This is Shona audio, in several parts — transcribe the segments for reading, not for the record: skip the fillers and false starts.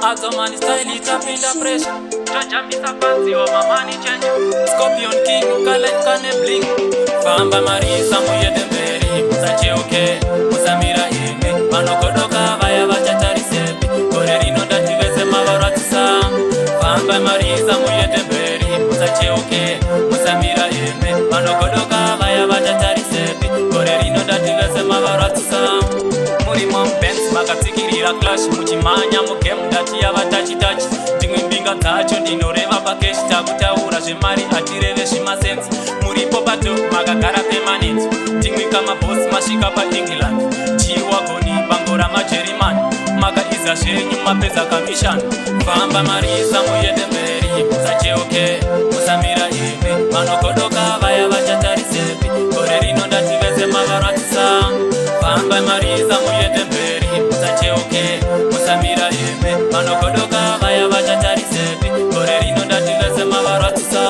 Azomani style itapinda pressure. Chojambisa fancy wa mamani change. Scorpion king kale kane bling. Famba marisa muyede mberi. Musache oke, musamira yeme. Manokodoka vaya vachatari sepi. Korerino ndativeze mavaratusa. Famba marisa muyede mberi. Musache oke, musamira yeme. Manokodoka vaya vachatari sepi. Korerino ndativeze mavaratusa. Murimo mpenzi makatsikirira clash. Muchimanya mugame ndati yavatachitachi. Ndimwe mbinga dzacho ndinoreva pakeshi. Takutaura zvemari hatireve zvimasenzi. Muripo pato makagara permanent. Ndimwe kamabosi masvika paEngland. Chiwagoni bango ramaJerimani. Makaiza zvenyu mapedza kamishani. Famba marisa muyende mberi. Musacheoke, musamira ime. Vanokodoka vaya vachatarisepi. Gore rino ndativeze mavaratisa. Famba marisa muyende mberi. Musacheoke, musamira ime. Vanokodoka vaya vachatarisepi. Gore rino ndativeze mavaratisa.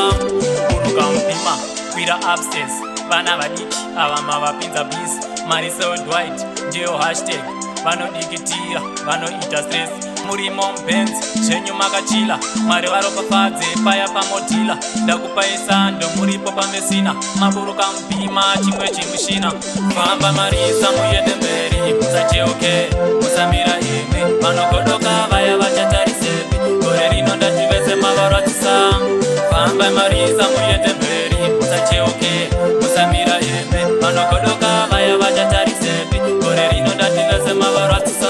Muruka mpima kwira upstairs. Vana vadiki ava mavapinza bisi. Marisa Dwight ndiyo hashtag. Vanodikitira, vanoita stress. Murimo mpenzi, zvenyu makachila. Mwari varopafadze paya pamodhila. Ndakupai sando, muripo pamesina. Maburuka mpima, chimwe chimushina. Famba marisa muyende mberi. Musacheoke, musamira ime. Vanokodoka vaya vachatarisepi. Gore rino ndativeze mavaratisa. Famba marisa muyende mberi. Musacheoke, musamira ime. Vanokodoka vaya vachatarisepi. Gore rino ndativeze mavaratisa.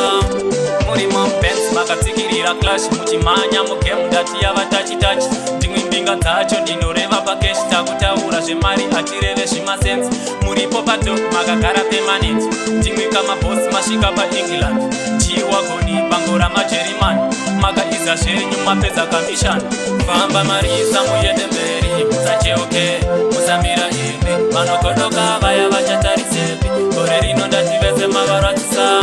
Murimo mpenzi makatsikirira clash. Muchimanya mugame ndati yavatachitachi. Ndimwe mbinga dzacho ndinoreva pakeshi. Takutaura zvemari hatireve zvimasenzi. Muripo pato makagara permanent. Ndimwe kamabosi masvika paEngland. Chiwagoni bango ramaJerimani. Makaiza zvenyu mapedza kamishani. Famba marisa muyende mberi. Musacheoke, musamira ime. Vanokodoka vaya vachatarisepi. Gore rino ndativeze mavaratisa.